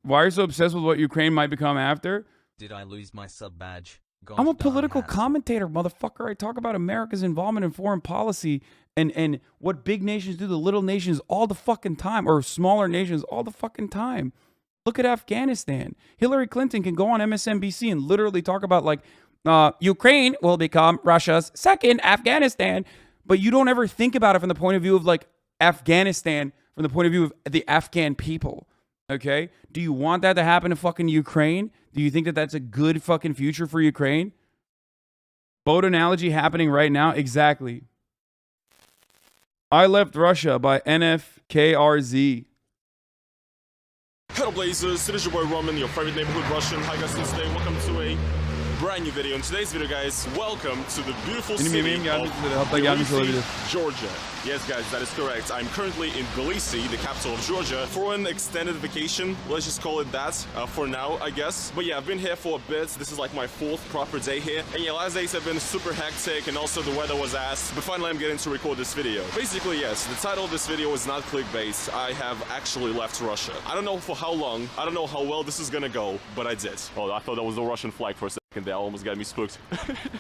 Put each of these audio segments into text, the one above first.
Why are you so obsessed with what Ukraine might become after? Did I lose my sub badge? God I'm a damn, political Hasan. commentator, motherfucker. I talk about America's involvement in foreign policy and what big nations do to little nations all the fucking time, or smaller nations all the fucking time. Look at Afghanistan. Hillary Clinton can go on MSNBC and literally talk about like, Ukraine will become Russia's second Afghanistan. But you don't ever think about it from the point of view of like Afghanistan, from the point of view of the Afghan people. Okay? Do you want that to happen to fucking Ukraine? Do you think that that's a good fucking future for Ukraine? Boat analogy happening right now? Exactly. I Left Russia by NFKRZ. Hello Blazers, it is your boy Roman, your favorite neighborhood Russian. Hi guys, today welcome to a brand new video. In today's video, guys, welcome to the beautiful city of Tbilisi, Georgia. Yes guys, that is correct. I'm currently in Tbilisi, the capital of Georgia, for an extended vacation. Let's just call it that for now, I guess. But yeah, I've been here for a bit. This is like my 4th proper day here. And yeah, last days have been super hectic, and also the weather was ass. But finally I'm getting to record this video. Basically, yes, the title of this video is not clickbait. I have actually left Russia. I don't know for how long, I don't know how well this is gonna go, but I did. Oh, I thought that was the Russian flag for a second. That almost got me spooked.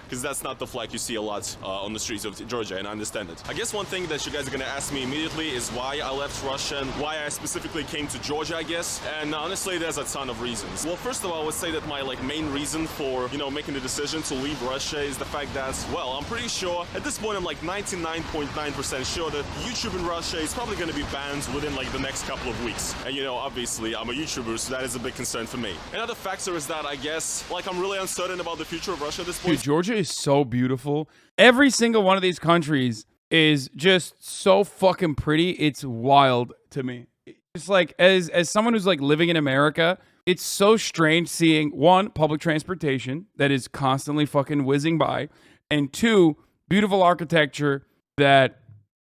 Because that's not the flag you see a lot on the streets of Georgia, and I understand it. I guess one thing that you guys are gonna ask me immediately is why I left Russia and why I specifically came to Georgia, I guess. And honestly, there's a ton of reasons. Well, first of all, I would say that my main reason for, making the decision to leave Russia is the fact that, well, I'm pretty sure, at this point I'm like 99.9% sure that YouTube in Russia is probably gonna be banned within like the next couple of weeks. And obviously I'm a YouTuber, so that is a big concern for me. Another factor is that I guess, I'm really uncertain about the future of Russia at this point. Dude, Georgia is so beautiful. Every single one of these countries is just so fucking pretty. It's wild to me. It's like, as someone who's like living in America, it's so strange seeing, one, public transportation that is constantly fucking whizzing by, and two, beautiful architecture that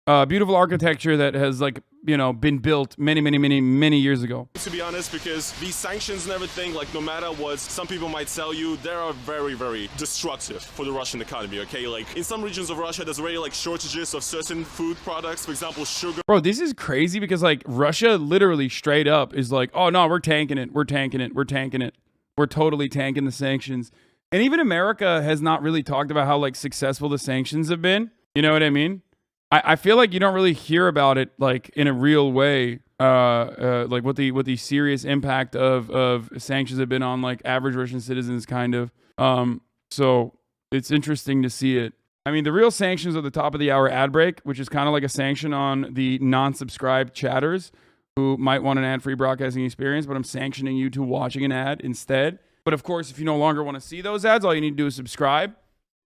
has like, been built many years ago. To be honest, because these sanctions and everything, no matter what some people might tell you, they are very, very destructive for the Russian economy, okay? In some regions of Russia, there's already shortages of certain food products, for example, sugar. Bro, this is crazy because Russia literally straight up is like, oh no, we're tanking it. We're totally tanking the sanctions. And even America has not really talked about how successful the sanctions have been. You know what I mean? I feel like you don't really hear about it in a real way, what the serious impact of sanctions have been on average Russian citizens, kind of. So it's interesting to see it. I mean, the real sanctions are the top of the hour ad break, which is kind of like a sanction on the non-subscribed chatters who might want an ad-free broadcasting experience, but I'm sanctioning you to watching an ad instead. But of course, if you no longer want to see those ads, all you need to do is subscribe.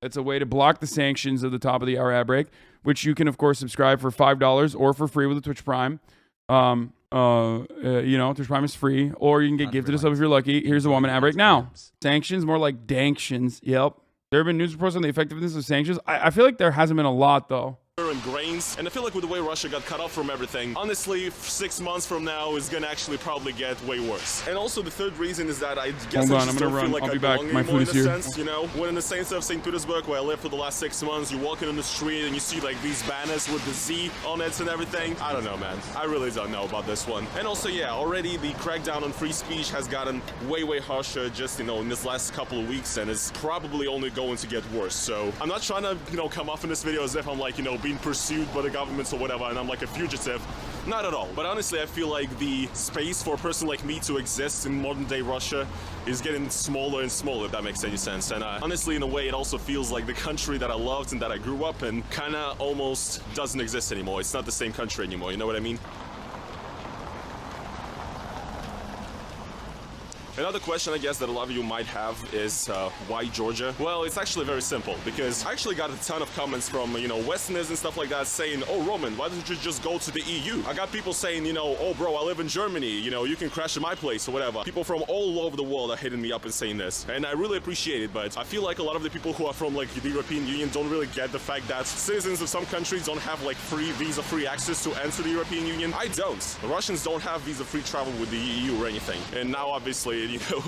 That's a way to block the sanctions of the top of the hour ad break, which you can, of course, subscribe for $5 or for free with a Twitch Prime. Twitch Prime is free, or you can get gifted a sub if you're lucky. Here's the 1 minute ad break now. Sanctions, more like danctions. Yep. There have been news reports on the effectiveness of sanctions. I feel like there hasn't been a lot, though. And grains, and I feel like with the way Russia got cut off from everything, honestly, 6 months from now is gonna actually probably get way worse. And also the third reason is that I guess I just don't feel like I belong anymore in a sense, when in the center of St. Petersburg, where I lived for the last 6 months, you're walking on the street and you see these banners with the Z on it and everything. I don't know, man. I really don't know about this one. And also, yeah, already the crackdown on free speech has gotten way harsher just, in this last couple of weeks, and it's probably only going to get worse. So I'm not trying to, come off in this video as if I'm being pursued by the governments or whatever and I'm like a fugitive. Not at all. But honestly, I feel like the space for a person like me to exist in modern day Russia is getting smaller and smaller, if that makes any sense. And honestly, in a way, it also feels like the country that I loved and that I grew up in kind of almost doesn't exist anymore. It's not the same country anymore, you know what I mean? Another question, I guess, that a lot of you might have is why Georgia? Well, it's actually very simple, because I actually got a ton of comments from, Westerners and stuff like that saying, oh, Roman, why don't you just go to the EU? I got people saying, oh, bro, I live in Germany, you can crash at my place or whatever. People from all over the world are hitting me up and saying this, and I really appreciate it, but I feel like a lot of the people who are from, the European Union don't really get the fact that citizens of some countries don't have, visa-free access to enter the European Union. I don't. The Russians don't have visa-free travel with the EU or anything, and now, obviously,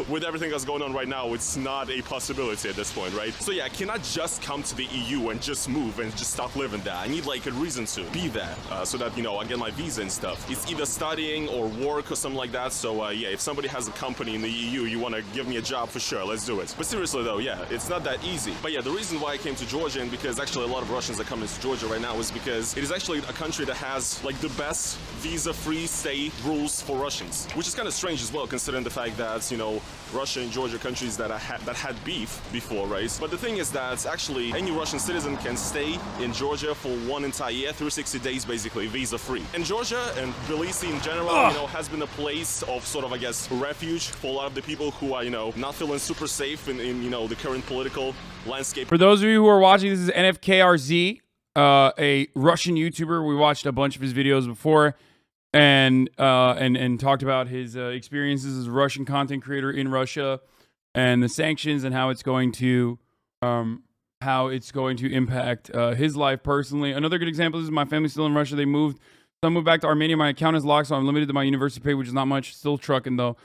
with everything that's going on right now, it's not a possibility at this point, right? So yeah, I cannot just come to the EU and just move and just stop living there. I need like a reason to be there, so that, I get my visa and stuff. It's either studying or work or something like that. So yeah, if somebody has a company in the EU, you want to give me a job, for sure, let's do it. But seriously though, yeah, it's not that easy. But yeah, the reason why I came to Georgia, and because actually a lot of Russians are coming to Georgia right now, is because it is actually a country that has like the best visa-free stay rules for Russians, which is kind of strange as well, considering the fact that, Russia and Georgia are countries that had beef before, right? But the thing is that actually any Russian citizen can stay in Georgia for one entire year, 360 days basically, visa-free. And Georgia and Tbilisi in general, has been a place of sort of, I guess, refuge for a lot of the people who are, not feeling super safe in the current political landscape. For those of you who are watching, this is NFKRZ, a Russian YouTuber. We watched a bunch of his videos before, and talked about his experiences as a Russian content creator in Russia, and the sanctions, and how it's going to impact his life personally. Another good example is my family's still in Russia. They moved. Some moved back to Armenia. My account is locked, so I'm limited to my university pay, which is not much. Still trucking though.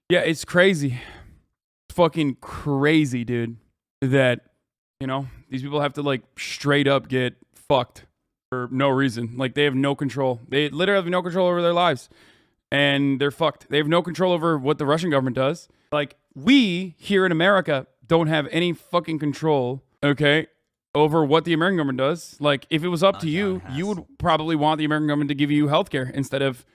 Yeah, it's crazy. It's fucking crazy, dude. That these people have to like straight up get fucked for no reason. Like, they have no control. They literally have no control over their lives, and they're fucked. They have no control over what the Russian government does. Like, we here in America don't have any fucking control, okay, over what the American government does. Like, if it was up to you, you would probably want the American government to give you healthcare instead of,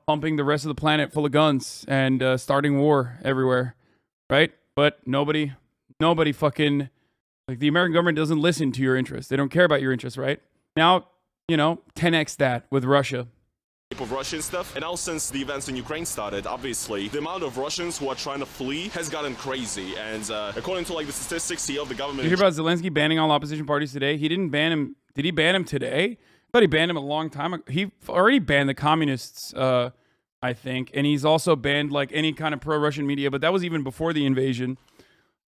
pumping the rest of the planet full of guns and starting war everywhere, right? But nobody fucking, like, the American government doesn't listen to your interests. They don't care about your interests, right? Now, 10x that with Russia. Of Russian stuff. And now, since the events in Ukraine started, obviously the amount of Russians who are trying to flee has gotten crazy. And according to like the statistics here of the government, you hear about Zelensky banning all opposition parties today? He didn't ban him. Did he ban him today? I thought he banned him a long time ago. He already banned the communists, I think, and he's also banned like any kind of pro-Russian media. But that was even before the invasion.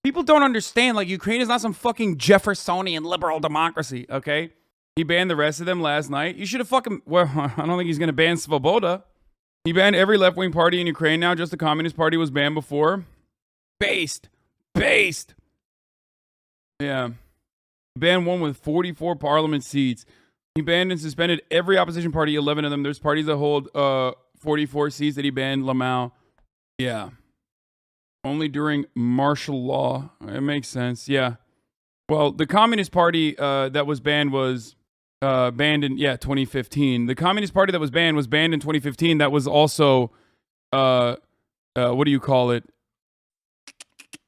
People don't understand. Like, Ukraine is not some fucking Jeffersonian liberal democracy. Okay. He banned the rest of them last night. You should have fucking... Well, I don't think he's going to ban Svoboda. He banned every left-wing party in Ukraine now. Just the Communist Party was banned before. Based. Yeah. He banned one with 44 parliament seats. He banned and suspended every opposition party, 11 of them. There's parties that hold 44 seats that he banned. Lamau. Yeah. Only during martial law. It makes sense. Yeah. Well, the Communist Party that was banned was... banned in 2015. The Communist Party that was banned in 2015. That was also what do you call it?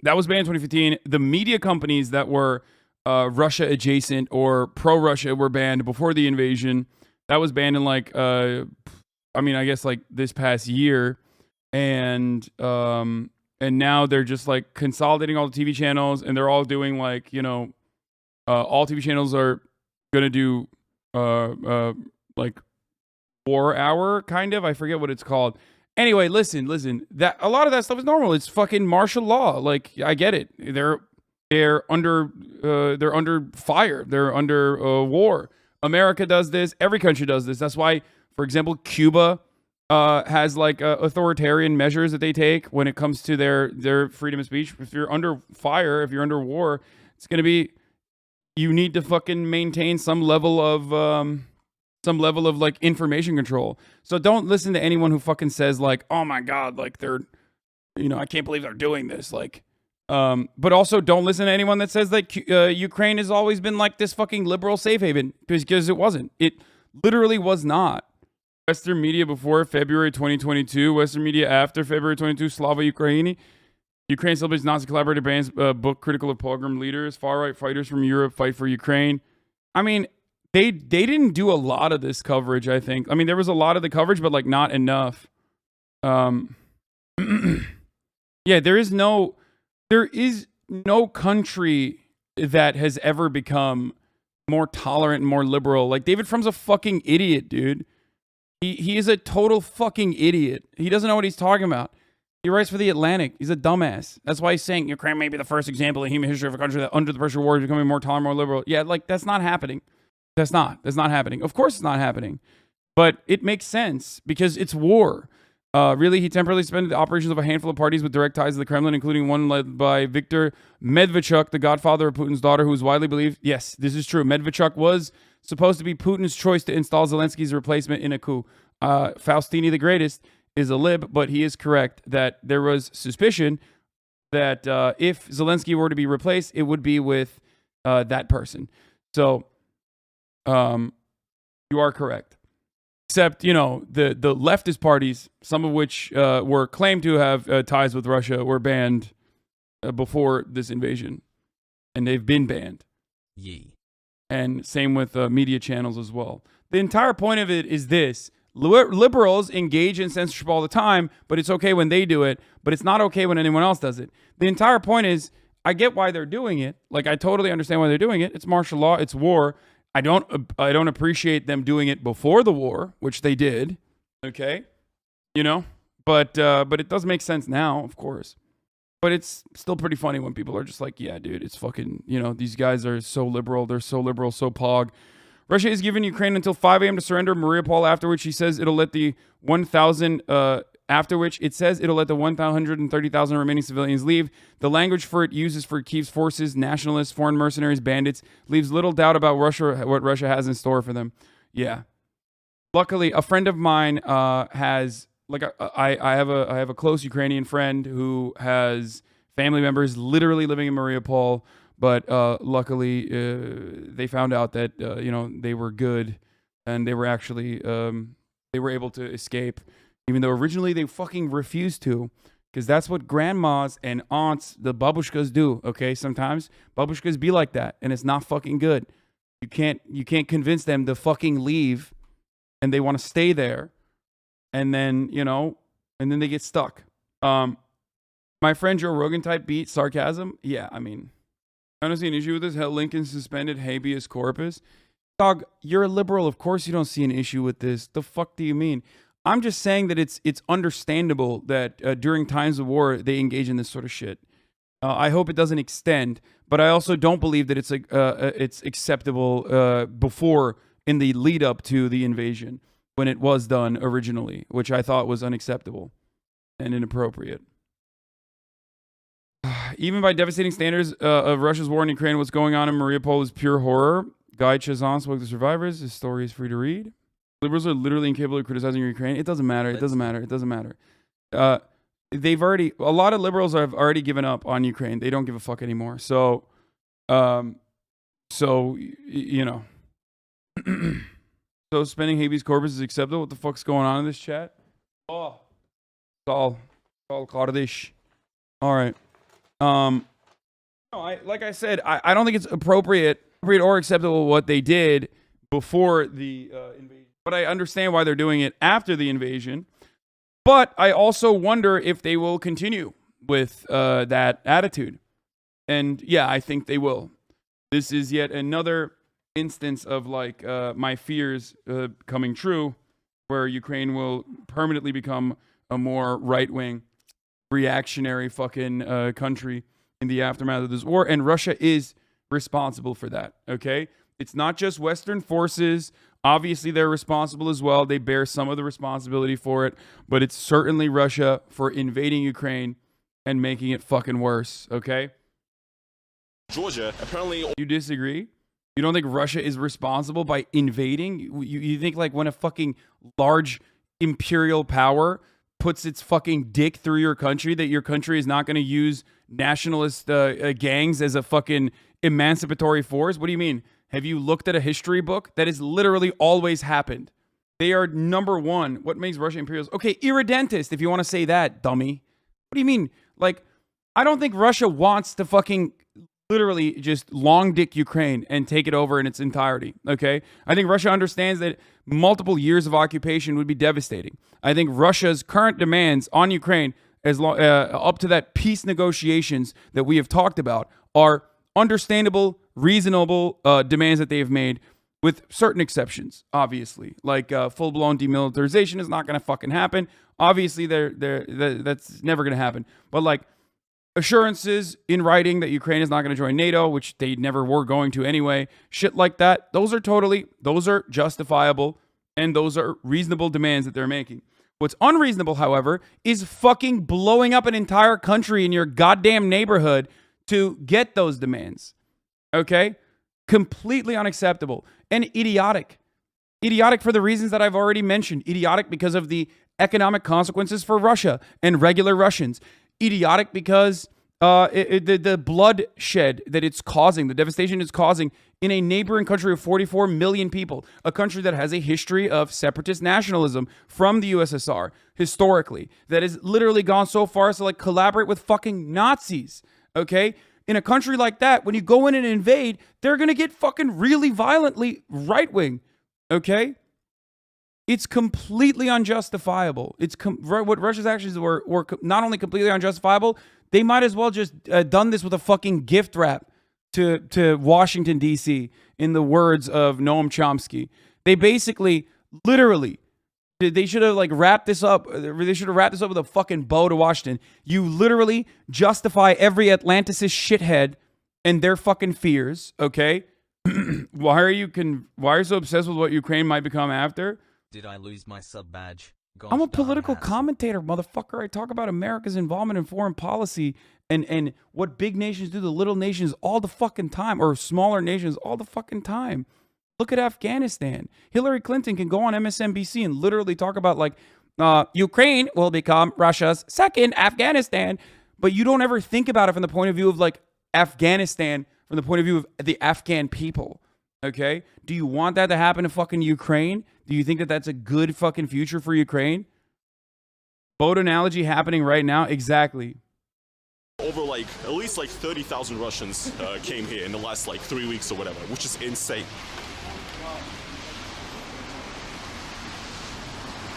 That was banned in 2015. The media companies that were Russia adjacent or pro-Russia were banned before the invasion. That was banned in like I guess like this past year, and now they're just like consolidating all the TV channels, and they're all doing like all TV channels are gonna do like war hour kind of. I forget what it's called. Anyway, listen. That a lot of that stuff is normal. It's fucking martial law. Like, I get it. They're under fire. They're under war. America does this. Every country does this. That's why, for example, Cuba has like authoritarian measures that they take when it comes to their freedom of speech. If you're under fire, if you're under war, it's gonna be. You need to fucking maintain some level of like information control. So don't listen to anyone who fucking says like, oh my God, like they're, I can't believe they're doing this. Like, but also don't listen to anyone that says that Ukraine has always been like this fucking liberal safe haven, because it wasn't. It literally was not. Western media before February 2022, Western media after February 22, Slava Ukraini. Ukraine celebrates Nazi collaborator bands book critical of pogrom leaders. Far-right fighters from Europe fight for Ukraine. I mean, they didn't do a lot of this coverage, I think. I mean, there was a lot of the coverage, but like not enough. Yeah, there is no country that has ever become more tolerant and more liberal. Like, David Frum's a fucking idiot, dude. He is a total fucking idiot. He doesn't know what he's talking about. He writes for The Atlantic. He's a dumbass. That's why he's saying Ukraine may be the first example in human history of a country that under the pressure of war is becoming more tolerant, more liberal. Yeah, like, that's not happening. That's not happening. Of course it's not happening. But it makes sense because it's war. Really, he temporarily suspended the operations of a handful of parties with direct ties to the Kremlin, including one led by Viktor Medvedchuk, the godfather of Putin's daughter, who is widely believed. Yes, this is true. Medvedchuk was supposed to be Putin's choice to install Zelensky's replacement in a coup. Faustini the Greatest is a lib, but he is correct that there was suspicion that if Zelensky were to be replaced, it would be with that person. So you are correct. Except, you know, the leftist parties, some of which were claimed to have ties with Russia, were banned before this invasion. And they've been banned. Yee. And same with media channels as well. The entire point of it is this. Liberals engage in censorship all the time, but it's okay when they do it, but it's not okay when anyone else does it. The entire point is, I get why they're doing it. Like, I totally understand why they're doing it. It's martial law. It's war. I don't appreciate them doing it before the war, which they did. Okay, you know, but it does make sense now, of course. But it's still pretty funny when people are just like, yeah, dude, it's fucking, you know, these guys are so liberal. They're so liberal, so pog. Russia is giving Ukraine until 5 a.m. to surrender Mariupol, after which he says it'll let the 1,000, after which it says it'll let the 130,000 remaining civilians leave. The language for it uses for Kiev's forces, nationalists, foreign mercenaries, bandits, leaves little doubt about Russia, what Russia has in store for them. Yeah. Luckily, a friend of mine has, like, I have a close Ukrainian friend who has family members literally living in Mariupol. But luckily, they found out that, you know, they were good and they were actually, they were able to escape, even though originally they fucking refused to, because that's what grandmas and aunts, the babushkas, do, okay? Sometimes babushkas be like that, and it's not fucking good. You can't convince them to fucking leave, and they want to stay there, and then, you know, and then they get stuck. My friend Joe Rogan type beat sarcasm. Yeah, I mean, I don't see an issue with this. Hell, Lincoln suspended habeas corpus. Dog, you're a liberal. Of course you don't see an issue with this. The fuck do you mean? I'm just saying that it's understandable that during times of war, they engage in this sort of shit. I hope it doesn't extend, but I also don't believe that it's acceptable before, in the lead up to the invasion, when it was done originally, which I thought was unacceptable and inappropriate. Even by devastating standards of Russia's war in Ukraine, what's going on in Mariupol is pure horror. Guy Chazan spoke to survivors. His story is free to read. Liberals are literally incapable of criticizing Ukraine. It doesn't matter. It doesn't matter. It doesn't matter. A lot of liberals have already given up on Ukraine. They don't give a fuck anymore. So you know. So spending habeas corpus is acceptable. What the fuck's going on in this chat? Oh, it's all Kurdish. All right. No, like I said, I don't think it's appropriate or acceptable what they did before the invasion. But I understand why they're doing it after the invasion. But I also wonder if they will continue with that attitude. And yeah, I think they will. This is yet another instance of like my fears coming true, where Ukraine will permanently become a more right-wing, reactionary fucking country in the aftermath of this war, and Russia is responsible for that. Okay, it's not just Western forces. Obviously, they're responsible as well. They bear some of the responsibility for it, but it's certainly Russia for invading Ukraine and making it fucking worse. Okay, Georgia apparently. You disagree? You don't think Russia is responsible by invading? You think like when a fucking large imperial power puts its fucking dick through your country, that your country is not going to use nationalist gangs as a fucking emancipatory force? What do you mean? Have you looked at a history book? That has literally always happened. They are number one. What makes Russia imperial? Okay, irredentist, if you want to say that, dummy. What do you mean? Like, I don't think Russia wants to fucking literally just long dick Ukraine and take it over in its entirety. Okay, I think Russia understands that multiple years of occupation would be devastating. I think Russia's current demands on Ukraine, as up to that peace negotiations that we have talked about, are understandable, reasonable demands that they have made, with certain exceptions. Obviously, like full-blown demilitarization is not going to fucking happen. Obviously, that's never going to happen. But like, assurances in writing that Ukraine is not going to join NATO, which they never were going to anyway, shit like that, those are justifiable, and those are reasonable demands that they're making. What's unreasonable, however, is fucking blowing up an entire country in your goddamn neighborhood to get those demands. Okay? Completely unacceptable and idiotic. Idiotic for the reasons that I've already mentioned. Idiotic because of the economic consequences for Russia and regular Russians. Idiotic because the bloodshed that it's causing, the devastation it's causing in a neighboring country of 44 million people, a country that has a history of separatist nationalism from the USSR historically, that has literally gone so far as to like collaborate with fucking Nazis. Okay? In a country like that, when you go in and invade, they're going to get fucking really violently right-wing. Okay? It's completely unjustifiable. What Russia's actions were not only completely unjustifiable, they might as well just done this with a fucking gift wrap to Washington, D.C., in the words of Noam Chomsky. They basically, literally, they should have like wrapped this up. They should have wrapped this up with a fucking bow to Washington. You literally justify every Atlanticist shithead and their fucking fears, okay? Why are you so obsessed with what Ukraine might become after? Did I lose my sub badge? I'm a political commentator, motherfucker. I talk about America's involvement in foreign policy and what big nations do to little nations all the fucking time, or smaller nations all the fucking time. Look at Afghanistan. Hillary Clinton can go on MSNBC and literally talk about like Ukraine will become Russia's second Afghanistan, but you don't ever think about it from the point of view of like Afghanistan, from the point of view of the Afghan people. Okay? Do you want that to happen to fucking Ukraine? Do you think that that's a good fucking future for Ukraine? Boat analogy happening right now? Exactly. Over like at least like 30,000 Russians came here in the last like 3 weeks or whatever, which is insane.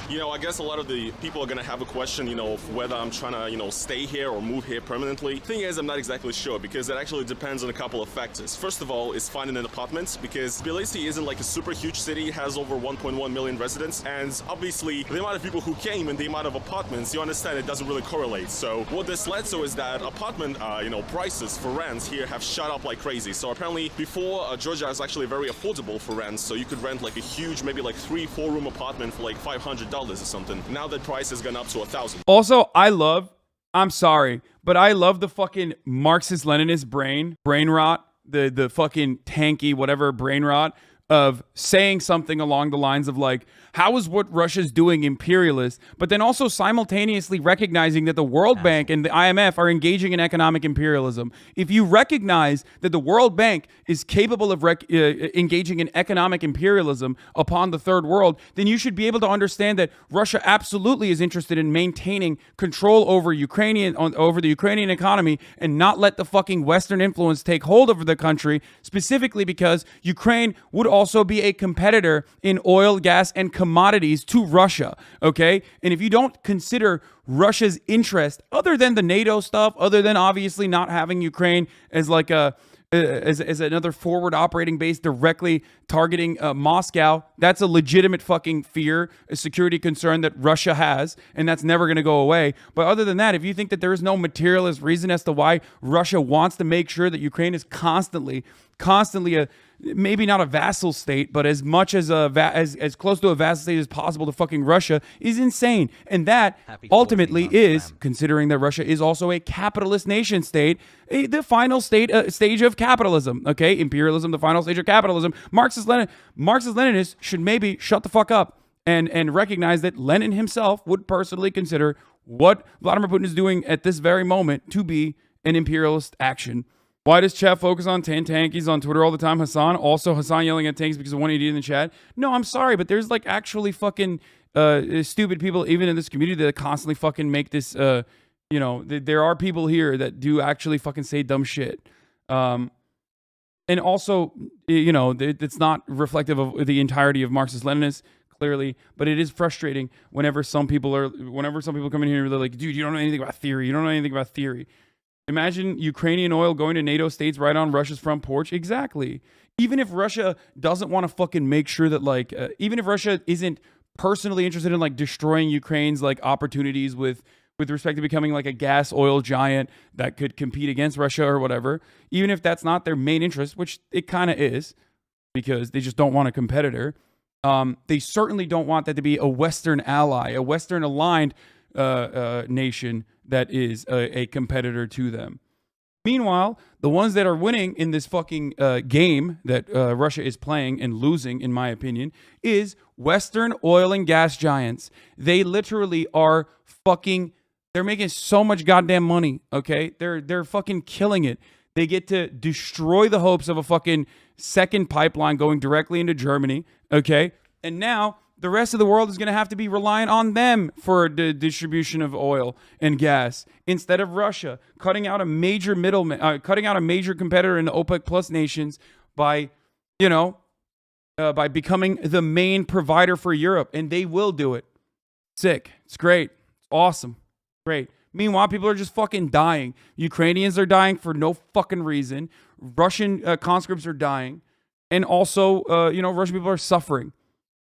You know, I guess a lot of the people are gonna have a question, you know, of whether I'm trying to, you know, stay here or move here permanently. Thing is, I'm not exactly sure because it actually depends on a couple of factors. First of all, is finding an apartment because Tbilisi isn't like a super huge city, has over 1.1 million residents, and obviously the amount of people who came and the amount of apartments, you understand it doesn't really correlate. So what this led to is that apartment, you know, prices for rents here have shot up like crazy. So apparently before Georgia is actually very affordable for rents, so you could rent like a huge, maybe like 3-4 room apartment for like $500 or something. Now that price has gone up to $1,000. Also, I'm sorry, but I love the fucking Marxist-Leninist brain rot, the fucking tanky whatever brain rot of saying something along the lines of like, how is what Russia's doing imperialist, but then also simultaneously recognizing that the World Bank and the IMF are engaging in economic imperialism. If you recognize that the World Bank is capable of engaging in economic imperialism upon the third world, then you should be able to understand that Russia absolutely is interested in maintaining control over the Ukrainian economy and not let the fucking Western influence take hold over the country, specifically because Ukraine would also be a competitor in oil, gas, and commodities to Russia, okay? And if you don't consider Russia's interest, other than the NATO stuff, other than obviously not having Ukraine as like as another forward operating base directly targeting Moscow, that's a legitimate fucking fear, a security concern that Russia has, and that's never going to go away. But other than that, if you think that there is no materialist reason as to why Russia wants to make sure that Ukraine is constantly a, maybe not a vassal state, but as much as as close to a vassal state as possible to fucking Russia, is insane. And that ultimately is, considering that Russia is also a capitalist nation state, the final stage of capitalism. Okay, imperialism, the final stage of capitalism. Marxist-Leninists should maybe shut the fuck up and recognize that Lenin himself would personally consider what Vladimir Putin is doing at this very moment to be an imperialist action. Why does chat focus on tankies on Twitter all the time? Hasan? Also, Hasan yelling at tanks because of one idiot in the chat? No, I'm sorry, but there's like actually fucking stupid people even in this community that constantly fucking make this, you know, there are people here that do actually fucking say dumb shit. And also, you know, it's not reflective of the entirety of Marxist-Leninists, clearly, but it is frustrating whenever some people come in here and they're like, dude, you don't know anything about theory. You don't know anything about theory. Imagine Ukrainian oil going to NATO states right on Russia's front porch. Exactly. Even if Russia doesn't want to fucking make sure that like, even if Russia isn't personally interested in like destroying Ukraine's like opportunities with respect to becoming like a gas oil giant that could compete against Russia or whatever, even if that's not their main interest, which it kind of is because they just don't want a competitor. They certainly don't want that to be a Western ally, a Western aligned nation that is a competitor to them. Meanwhile, the ones that are winning in this fucking game that Russia is playing and losing, in my opinion, is Western oil and gas giants. They literally are fucking, they're making so much goddamn money, okay? They're fucking killing it. They get to destroy the hopes of a fucking second pipeline going directly into Germany, okay? And now the rest of the world is going to have to be reliant on them for the distribution of oil and gas instead of Russia, cutting out a major middleman, cutting out a major competitor in the OPEC Plus nations by, by becoming the main provider for Europe. And they will do it. Sick. It's great. It's awesome. Great. Meanwhile, people are just fucking dying. Ukrainians are dying for no fucking reason. Russian conscripts are dying. And also, Russian people are suffering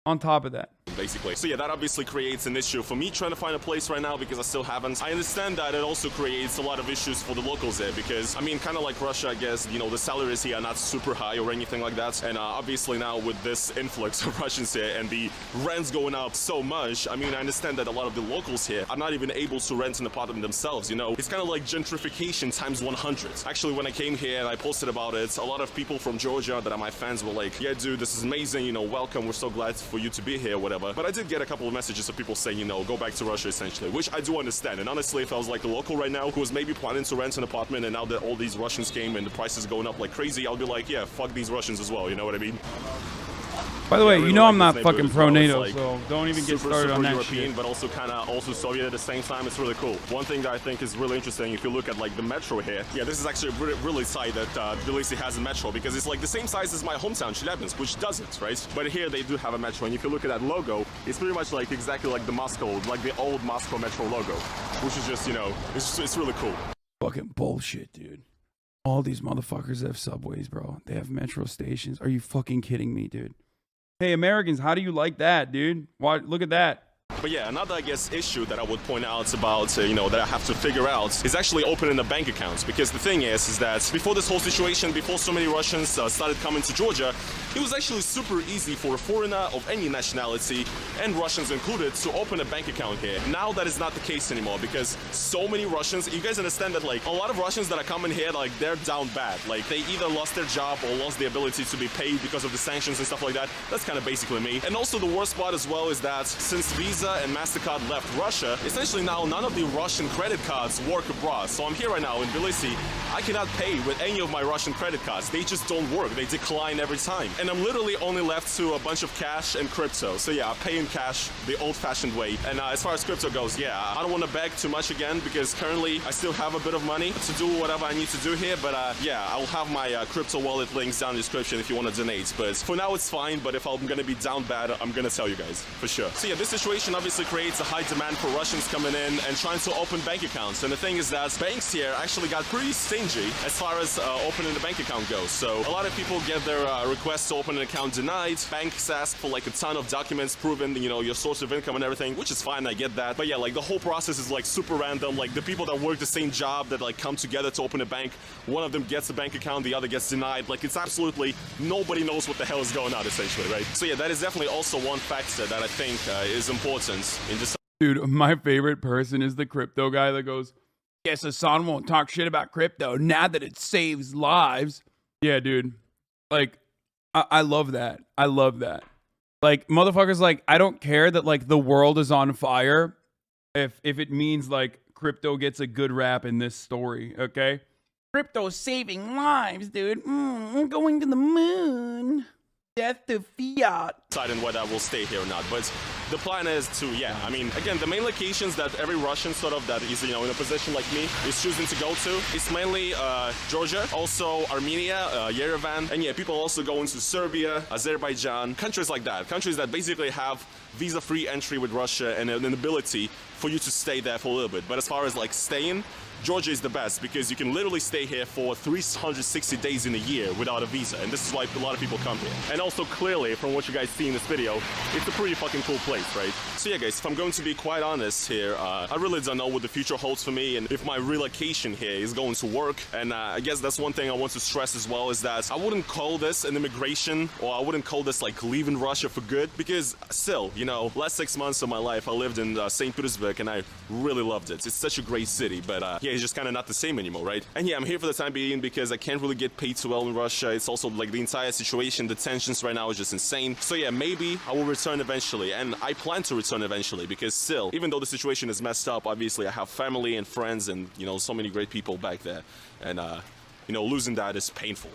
on top of that. Basically. So yeah, that obviously creates an issue for me trying to find a place right now because I still haven't. I understand that it also creates a lot of issues for the locals there because, I mean, kind of like Russia, I guess, the salaries here are not super high or anything like that. And obviously now with this influx of Russians here and the rents going up so much, I mean, I understand that a lot of the locals here are not even able to rent an apartment themselves, It's kind of like gentrification times 100. Actually, when I came here and I posted about it, a lot of people from Georgia that are my fans were like, yeah, dude, this is amazing, welcome, we're so glad for you to be here, whatever. But I did get a couple of messages of people saying, go back to Russia essentially, which I do understand. And honestly, if I was like a local right now who was maybe planning to rent an apartment and now that all these Russians came and the price is going up like crazy, I'll be like, yeah, fuck these Russians as well, you know what I mean? By the way, really I'm not fucking pro-NATO, like so don't even get started on that European, shit. But also kind of also Soviet at the same time. It's really cool. One thing that I think is really interesting, if you look at like the metro here, yeah, this is actually really tight that Tbilisi has a metro because it's like the same size as my hometown, Chelyabinsk, which doesn't, right? But here they do have a metro, and if you look at that logo, it's pretty much like exactly like the Moscow, like the old Moscow metro logo, which is just, it's really cool. Fucking bullshit, dude. All these motherfuckers have subways, bro. They have metro stations. Are you fucking kidding me, dude? Hey, Americans, how do you like that, dude? Why, look at that. But yeah, another, I guess, issue that I would point out about, that I have to figure out is actually opening the bank accounts. Because the thing is that before this whole situation, before so many Russians started coming to Georgia, it was actually super easy for a foreigner of any nationality, and Russians included, to open a bank account here. Now that is not the case anymore because so many Russians, you guys understand that like a lot of Russians that are coming here, like they're down bad. Like they either lost their job or lost the ability to be paid because of the sanctions and stuff like that. That's kind of basically me. And also the worst part as well is that since Visa and MasterCard left Russia, essentially now none of the Russian credit cards work abroad. So I'm here right now in Tbilisi. I cannot pay with any of my Russian credit cards. They just don't work. They decline every time. And I'm literally only left to a bunch of cash and crypto. So yeah, I pay in cash the old-fashioned way. And as far as crypto goes, yeah, I don't want to beg too much again because currently I still have a bit of money to do whatever I need to do here. But yeah, I'll have my crypto wallet links down in the description if you want to donate. But for now, it's fine. But if I'm going to be down bad, I'm going to tell you guys for sure. So yeah, this situation obviously creates a high demand for Russians coming in and trying to open bank accounts. And the thing is that banks here actually got pretty stingy as far as opening the bank account goes. So a lot of people get their requests to open an account denied. Banks ask for like a ton of documents proving, your source of income and everything, which is fine, I get that. But yeah, like the whole process is like super random. Like the people that work the same job that like come together to open a bank, one of them gets a bank account, the other gets denied. Like it's absolutely, nobody knows what the hell is going on essentially, right? So yeah, that is definitely also one factor that I think is important in this. Dude, my favorite person is the crypto guy that goes, guess Hasan won't talk shit about crypto now that it saves lives. Yeah, dude. Like, I love that. I love that. Like, motherfuckers, like, I don't care that, like, the world is on fire if it means, like, crypto gets a good rap in this story, okay? Crypto's saving lives, dude. Going to the moon. Death to fiat. Deciding whether I will stay here or not, but the plan is to, yeah, I mean, again, the main locations that every Russian sort of that is, in a position like me is choosing to go to is mainly Georgia, also Armenia, Yerevan, and yeah, people also go into Serbia, Azerbaijan, countries like that, countries that basically have visa-free entry with Russia and an ability for you to stay there for a little bit. But as far as like staying, Georgia is the best because you can literally stay here for 360 days in a year without a visa, and this is why a lot of people come here. And also, clearly, from what you guys see in this video, it's a pretty fucking cool place, right? So yeah, guys, if I'm going to be quite honest here, I really don't know what the future holds for me and if my relocation here is going to work. And I guess that's one thing I want to stress as well, is that I wouldn't call this an immigration, or I wouldn't call this like leaving Russia for good, because still, you know, last 6 months of my life I lived in St. Petersburg and I really loved it. It's such a great city, but yeah, it's just kind of not the same anymore, right? And yeah, I'm here for the time being because I can't really get paid too well in Russia. It's also like the entire situation, the tensions right now is just insane. So yeah, maybe I will return eventually, and I plan to return eventually, because still, even though the situation is messed up, obviously I have family and friends and, you know, so many great people back there, and you know, losing that is painful.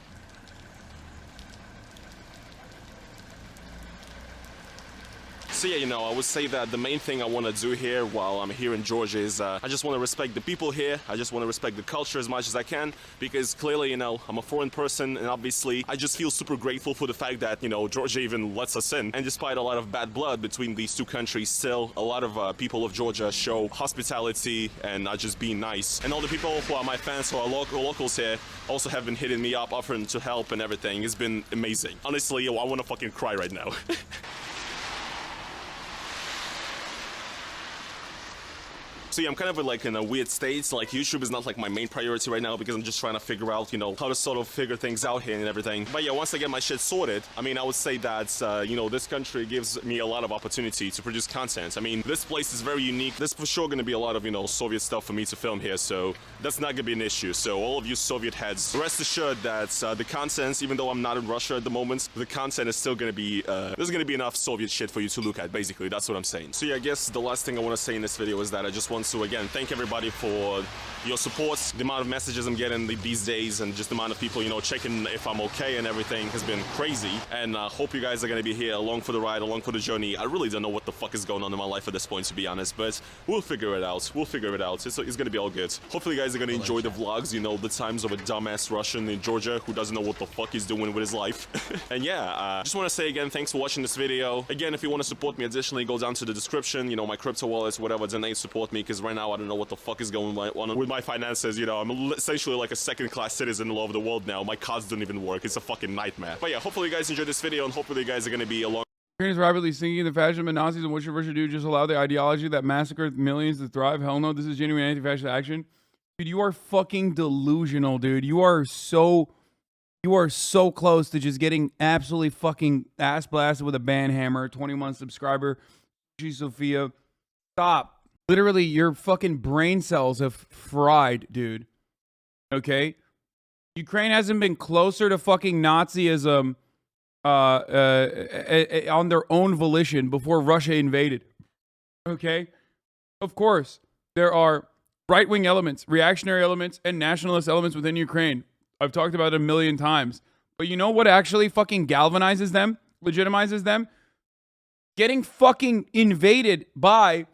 So yeah, you know, I would say that the main thing I want to do here while I'm here in Georgia is I just want to respect the people here. I just want to respect the culture as much as I can, because clearly, you know, I'm a foreign person, and obviously I just feel super grateful for the fact that, you know, Georgia even lets us in. And despite a lot of bad blood between these two countries, still a lot of people of Georgia show hospitality and just being nice. And all the people who are my fans, who are locals here, also have been hitting me up, offering to help and everything. It's been amazing. Honestly, I want to fucking cry right now. So yeah, I'm kind of like in a weird state. Like, YouTube is not like my main priority right now, because I'm just trying to figure out, you know, how to sort of figure things out here and everything. But yeah, once I get my shit sorted, I mean, I would say that, you know, this country gives me a lot of opportunity to produce content. I mean, this place is very unique. There's for sure gonna be a lot of, you know, Soviet stuff for me to film here, so that's not gonna be an issue. So all of you Soviet heads, rest assured that the content, even though I'm not in Russia at the moment, the content is still gonna be, there's gonna be enough Soviet shit for you to look at, basically. That's what I'm saying. So yeah, I guess the last thing I want to say in this video is that I just want to, again, thank everybody for your support. The amount of messages I'm getting these days, and just the amount of people, you know, checking if I'm okay and everything, has been crazy. And I hope you guys are gonna be here along for the ride, along for the journey. I really don't know what the fuck is going on in my life at this point, to be honest, but we'll figure it out. We'll figure it out. It's gonna be all good. Hopefully you guys are gonna enjoy the vlogs, you know, the times of a dumbass Russian in Georgia who doesn't know what the fuck he's doing with his life. And yeah, just want to say again, thanks for watching this video. Again, if you want to support me additionally, go down to the description, you know, my crypto wallets, whatever, donate, support me, because right now I don't know what the fuck is going on with my finances. You know, I'm essentially like a second-class citizen all over the world now. My cards don't even work. It's a fucking nightmare. But yeah, hopefully you guys enjoyed this video, and hopefully you guys are gonna be along. Ukraine is rapidly sinking the fascism and Nazis, and what should Russia do? Just allow the ideology that massacred millions to thrive? Hell no, this is genuine anti-fascist action. Dude, you are fucking delusional, dude. You are so close to just getting absolutely fucking ass blasted with a band hammer. 21 subscriber, Sophia. Stop. Literally, your fucking brain cells have fried, dude. Okay? Ukraine hasn't been closer to fucking Nazism on their own volition before Russia invaded. Okay? Of course, there are right-wing elements, reactionary elements, and nationalist elements within Ukraine. I've talked about it a million times. But you know what actually fucking galvanizes them? Legitimizes them? Getting fucking invaded by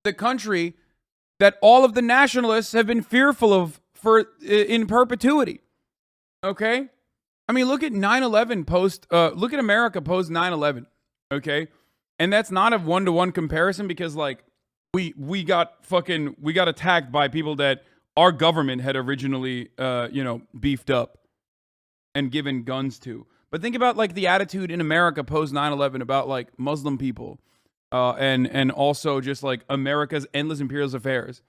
the country that all of the nationalists have been fearful of in perpetuity. Okay? I mean, look at 9/11 post, look at America post 9/11. Okay? And that's not a one-to-one comparison, because like we got attacked by people that our government had originally you know, beefed up and given guns to. But think about like the attitude in America post 9/11 about like Muslim people. And also just like America's endless imperialist affairs.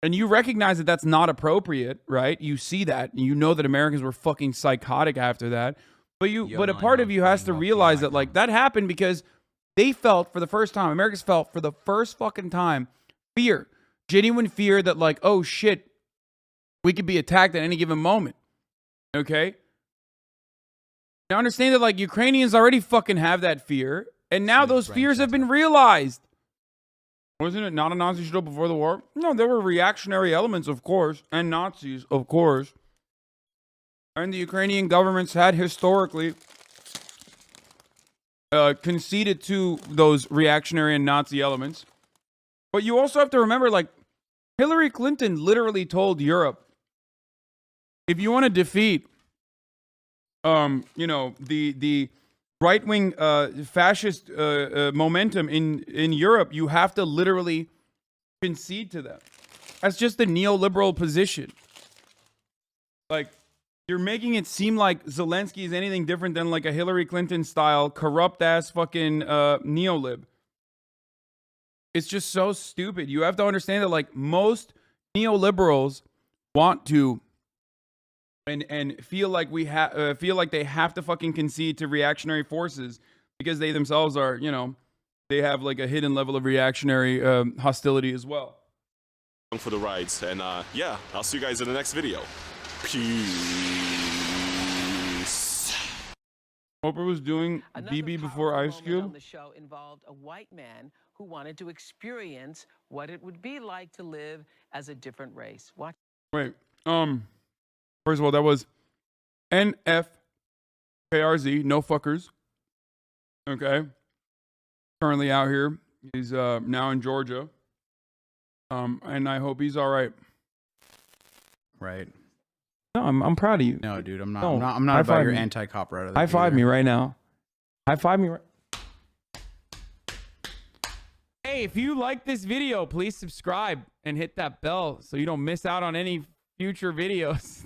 And you recognize that that's not appropriate, right? You see that. You know that Americans were fucking psychotic after that. But a part of you has to realize that like that happened because they felt for the first time, Americans felt for the first fucking time, fear. Genuine fear that like, oh shit, we could be attacked at any given moment. Okay? Now understand that like Ukrainians already fucking have that fear. And now those fears have been realized. Wasn't it not a Nazi show before the war? No, there were reactionary elements, of course, and Nazis, of course. And the Ukrainian governments had historically conceded to those reactionary and Nazi elements. But you also have to remember, like, Hillary Clinton literally told Europe, if you want to defeat, you know, the right-wing fascist momentum in Europe, you have to literally concede to them. That's just the neoliberal position. Like, you're making it seem like Zelensky is anything different than like a Hillary Clinton style corrupt ass fucking neolib. It's just so stupid. You have to understand that like most neoliberals want to and feel like feel like they have to fucking concede to reactionary forces because they themselves are, you know, they have like a hidden level of reactionary hostility as well. For the rides, and yeah, I'll see you guys in the next video. Peace. Oprah was doing BB before Ice Cube. On the show involved a white man who wanted to experience what it would be like to live as a different race. Watch. Wait, first of all, that was NFKRZ, no fuckers. Okay, currently out here. He's now in Georgia. And I hope he's all right. Right. No, I'm proud of you. No, dude, I'm not. No, I'm not about your me. anti-cop rhetoric. High five me right now. High five me right. Hey, if you like this video, please subscribe and hit that bell so you don't miss out on any future videos.